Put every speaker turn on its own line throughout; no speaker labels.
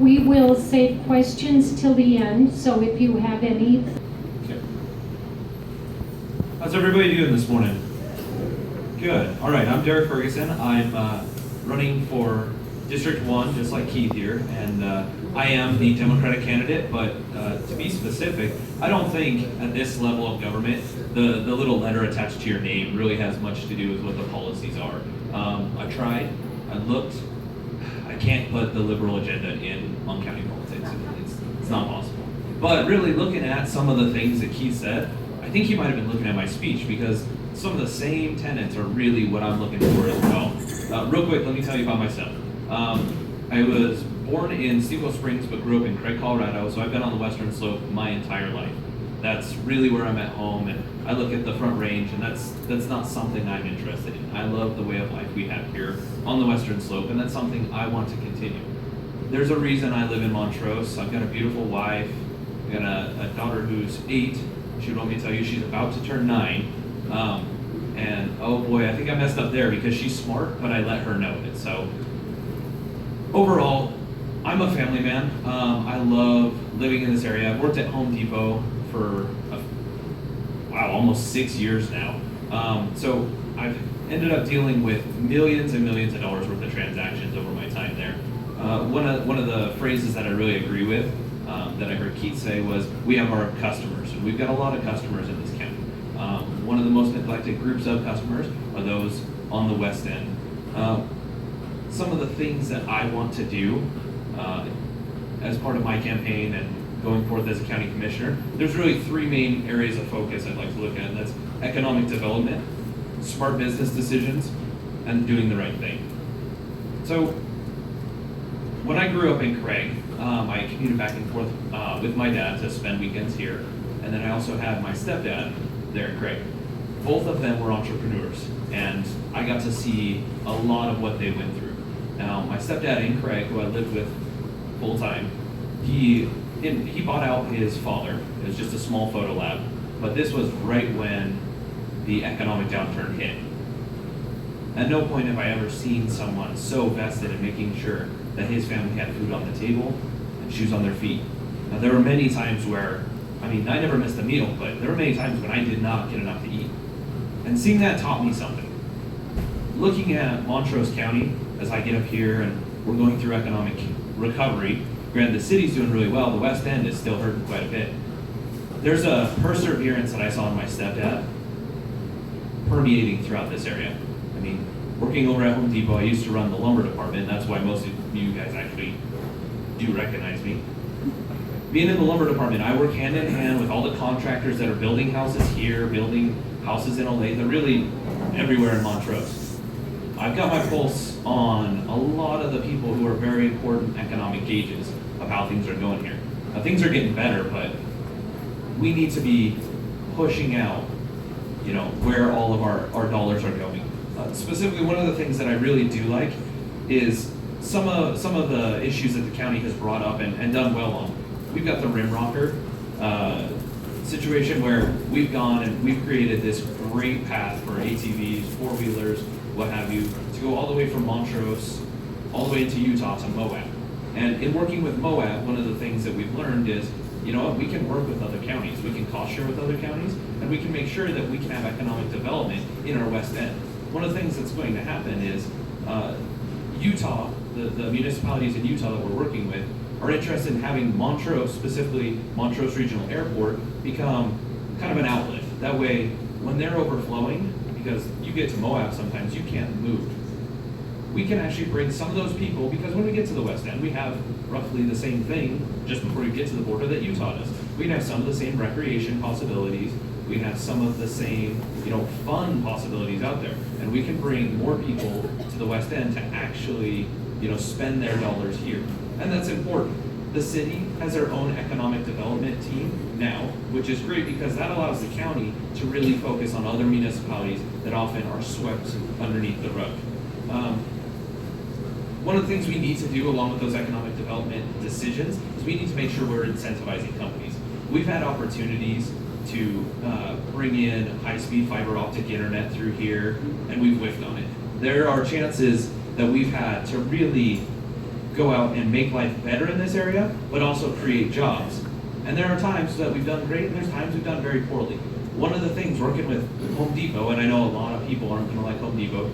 We will save questions till the end, so if you have any.
Okay. How's everybody doing this morning? Good. All right, I'm Derrick Ferguson. I'm running for District 1, just like Keith here, and I am the Democratic candidate, but to be specific, I don't think at this level of government, the little letter attached to your name really has much to do with what the policies are. I tried, I looked, I can't put the liberal agenda on county politics. It's not possible. But really looking at some of the things that Keith said, I think he might have been looking at my speech, because some of the same tenets are really what I'm looking for as well. Real quick, let me tell you about myself. I was born in Steamboat Springs, but grew up in Craig, Colorado, so I've been on the Western Slope my entire life. That's really where I'm at home, and I look at the Front Range, and that's not something I'm interested in. I love the way of life we have here on the Western Slope, and that's something I want to continue. There's a reason I live in Montrose. I've got a beautiful wife. I've got a daughter who's 8. She would want me to tell you she's about to turn 9. And oh boy, I think I messed up there because she's smart, but I let her know it. So overall, I'm a family man. I love living in this area. I've worked at Home Depot for almost 6 years now. So I've ended up dealing with millions and millions of dollars worth of transactions over my time there. One of the phrases that I really agree with, that I heard Keith say, was we have our customers, and we've got a lot of customers in this county. One of the most neglected groups of customers are those on the West End. Some of the things that I want to do as part of my campaign and going forth as a county commissioner, there's really 3 main areas of focus I'd like to look at, and that's economic development, smart business decisions, and doing the right thing. So when I grew up in Craig, I commuted back and forth with my dad to spend weekends here, and then I also had my stepdad there in Craig. Both of them were entrepreneurs, and I got to see a lot of what they went through. Now, my stepdad in Craig, who I lived with full time, he bought out his father. It was just a small photo lab, but this was right when the economic downturn hit. At no point have I ever seen someone so vested in making sure that his family had food on the table and shoes on their feet. Now, there were many times where, I never missed a meal, but there were many times when I did not get enough to eat. And seeing that taught me something. Looking at Montrose County, as I get up here and we're going through economic recovery, granted the city's doing really well, the West End is still hurting quite a bit. There's a perseverance that I saw in my stepdad permeating throughout this area. Working over at Home Depot, I used to run the lumber department. That's why most of you guys actually do recognize me. Being in the lumber department, I work hand in hand with all the contractors that are building houses here, building houses in Olathe, they're really everywhere in Montrose. I've got my pulse on a lot of the people who are very important economic gauges of how things are going here. Now, things are getting better, but we need to be pushing out, where all of our dollars are going. Specifically, one of the things that I really do like is some of the issues that the county has brought up and done well on. We've got the rim rocker situation where we've gone and we've created this great path for ATVs, 4-wheelers, what have you, to go all the way from Montrose, all the way into Utah to Moab. And in working with Moab, one of the things that we've learned is, we can work with other counties, we can cost share with other counties, and we can make sure that we can have economic development in our West End. One of the things that's going to happen is Utah, the municipalities in Utah that we're working with, are interested in having Montrose, specifically Montrose Regional Airport, become kind of an outlet. That way, when they're overflowing, because you get to Moab sometimes, you can't move. We can actually bring some of those people, because when we get to the West End, we have roughly the same thing just before you get to the border that Utah does. We can have some of the same recreation possibilities. We have some of the same, fun possibilities out there. And we can bring more people to the West End to actually, spend their dollars here. And that's important. The city has their own economic development team now, which is great because that allows the county to really focus on other municipalities that often are swept underneath the rug. One of the things we need to do along with those economic development decisions is we need to make sure we're incentivizing companies. We've had opportunities to bring in high-speed fiber optic internet through here, and we've whiffed on it. There are chances that we've had to really go out and make life better in this area, but also create jobs. And there are times that we've done great, and there's times we've done very poorly. One of the things working with Home Depot, and I know a lot of people aren't gonna like Home Depot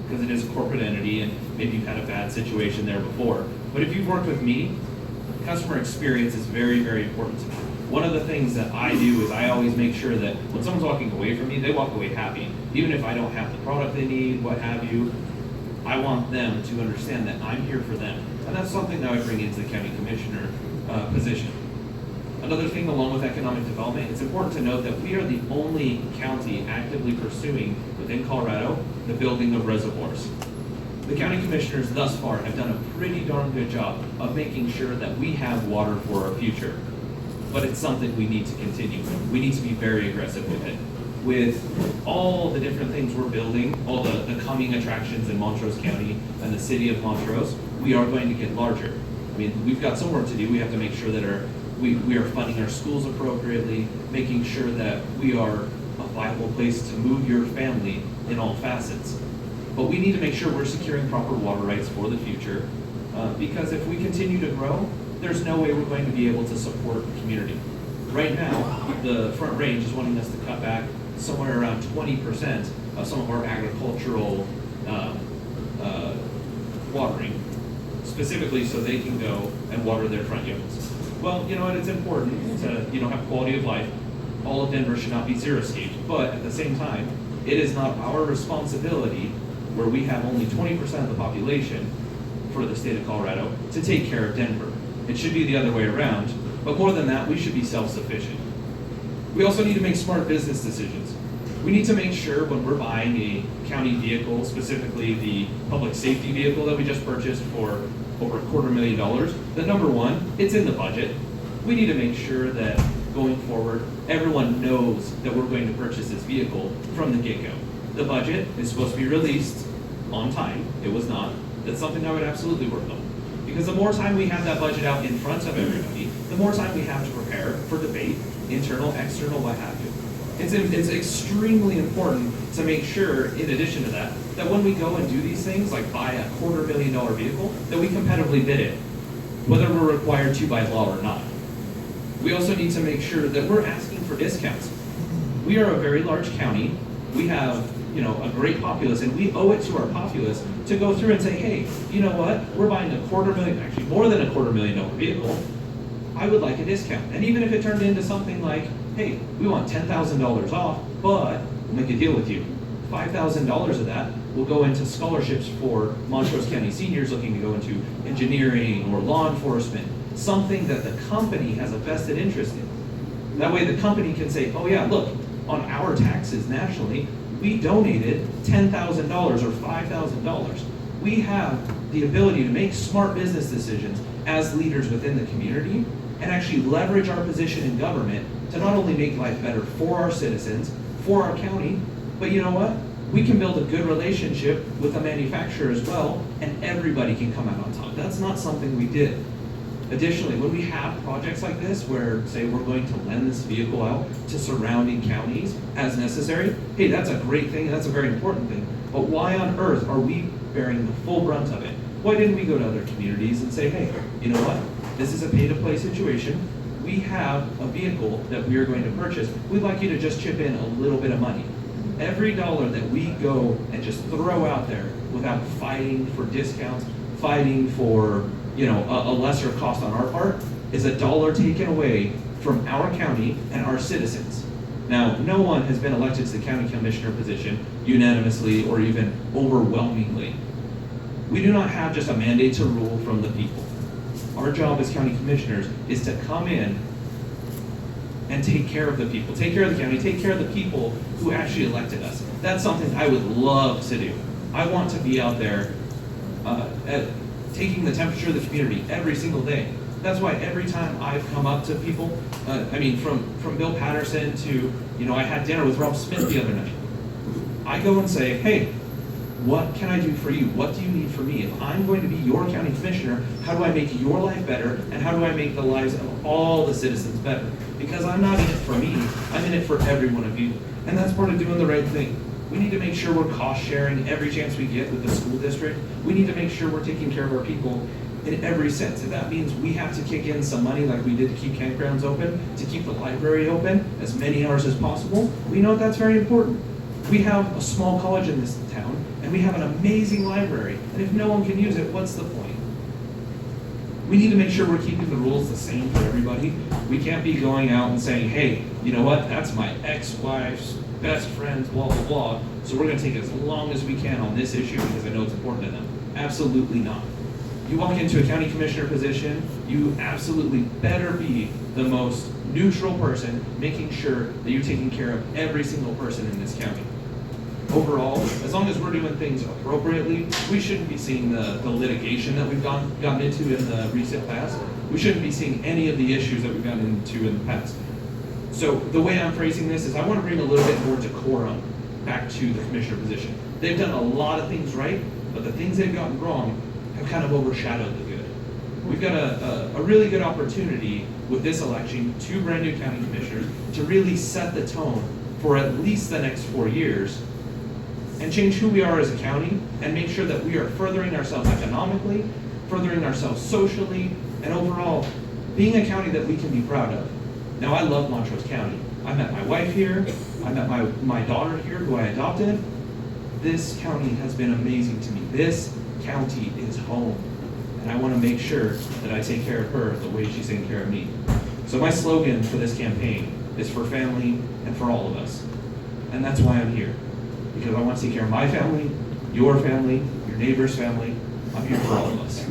because it is a corporate entity and maybe you've had a bad situation there before. But if you've worked with me, customer experience is very, very important to me. One of the things that I do is I always make sure that when someone's walking away from me, they walk away happy. Even if I don't have the product they need, what have you, I want them to understand that I'm here for them. And that's something that I bring into the county commissioner position. Another thing along with economic development, it's important to note that we are the only county actively pursuing within Colorado the building of reservoirs. The county commissioners thus far have done a pretty darn good job of making sure that we have water for our future. But it's something we need to continue. We need to be very aggressive with it. With all the different things we're building, all the coming attractions in Montrose County and the city of Montrose, we are going to get larger. I mean, we've got some work to do. We have to make sure that we are funding our schools appropriately, making sure that we are a viable place to move your family in all facets. But we need to make sure we're securing proper water rights for the future, because if we continue to grow, there's no way we're going to be able to support the community. Right now, the Front Range is wanting us to cut back somewhere around 20% of some of our agricultural watering, specifically so they can go and water their front yards. Well, you know what, it's important to have quality of life. All of Denver should not be zero stage, but at the same time, it is not our responsibility, where we have only 20% of the population for the state of Colorado, to take care of Denver. It should be the other way around, but more than that, we should be self-sufficient. We also need to make smart business decisions. We need to make sure when we're buying a county vehicle, specifically the public safety vehicle that we just purchased for over $250,000, that number one, it's in the budget. We need to make sure that going forward, everyone knows that we're going to purchase this vehicle from the get-go. The budget is supposed to be released on time. It was not. That's something I would absolutely work on. Because the more time we have that budget out in front of everybody, the more time we have to prepare for debate, internal, external, what have you. It's extremely important to make sure, in addition to that when we go and do these things, like buy a $250,000 vehicle, that we competitively bid it, whether we're required to by law or not. We also need to make sure that we're asking for discounts. We are a very large county. We have, a great populace, and we owe it to our populace to go through and say, hey, you know what? We're buying a $250,000, actually more than a $250,000 vehicle. I would like a discount. And even if it turned into something like, hey, we want $10,000 off, but we'll make a deal with you. $5,000 of that will go into scholarships for Montrose County seniors looking to go into engineering or law enforcement, something that the company has a vested interest in. That way the company can say, oh yeah, look, on our taxes nationally, we donated $10,000 or $5,000. We have the ability to make smart business decisions as leaders within the community and actually leverage our position in government to not only make life better for our citizens, for our county, but you know what? We can build a good relationship with a manufacturer as well, and everybody can come out on top. That's not something we did. Additionally, when we have projects like this where, say, we're going to lend this vehicle out to surrounding counties as necessary, hey, that's a great thing, and that's a very important thing. But why on earth are we bearing the full brunt of it? Why didn't we go to other communities and say, hey, you know what? This is a pay-to-play situation. We have a vehicle that we are going to purchase. We'd like you to just chip in a little bit of money. Every dollar that we go and just throw out there without fighting for discounts, fighting for a lesser cost on our part, is a dollar taken away from our county and our citizens. Now, no one has been elected to the county commissioner position unanimously or even overwhelmingly. We do not have just a mandate to rule from the people. Our job as county commissioners is to come in and take care of the people, take care of the county, take care of the people who actually elected us. That's something I would love to do. I want to be out there taking the temperature of the community every single day. That's why every time I've come up to people, from Bill Patterson to, I had dinner with Rob Smith the other night. I go and say, hey, what can I do for you? What do you need from me? If I'm going to be your county commissioner, how do I make your life better? And how do I make the lives of all the citizens better? Because I'm not in it for me, I'm in it for every one of you. And that's part of doing the right thing. We need to make sure we're cost sharing every chance we get with the school district. We need to make sure we're taking care of our people in every sense. If that means we have to kick in some money like we did to keep campgrounds open, to keep the library open as many hours as possible, we know that's very important. We have a small college in this town, and we have an amazing library, and if no one can use it, what's the point? We need to make sure we're keeping the rules the same for everybody. We can't be going out and saying, hey, you know what, that's my ex-wife's best friend's blah, blah, blah, so we're gonna take as long as we can on this issue because I know it's important to them. Absolutely not. You walk into a county commissioner position, you absolutely better be the most neutral person, making sure that you're taking care of every single person in this county. Overall, as long as we're doing things appropriately, we shouldn't be seeing the litigation that we've gotten into in the recent past. We shouldn't be seeing any of the issues that we've gotten into in the past. So the way I'm phrasing this is I want to bring a little bit more decorum back to the commissioner position. They've done a lot of things right, but the things they've gotten wrong have kind of overshadowed the good. We've got a really good opportunity with this election, 2 brand new county commissioners, to really set the tone for at least the next 4 years and change who we are as a county and make sure that we are furthering ourselves economically, furthering ourselves socially, and overall being a county that we can be proud of. Now, I love Montrose County. I met my wife here. I met my daughter here, who I adopted. This county has been amazing to me. This county is home, and I want to make sure that I take care of her the way she's taking care of me. So my slogan for this campaign is for family and for all of us. And that's why I'm here. Because I want to take care of my family, your neighbor's family. I'm here for all of us.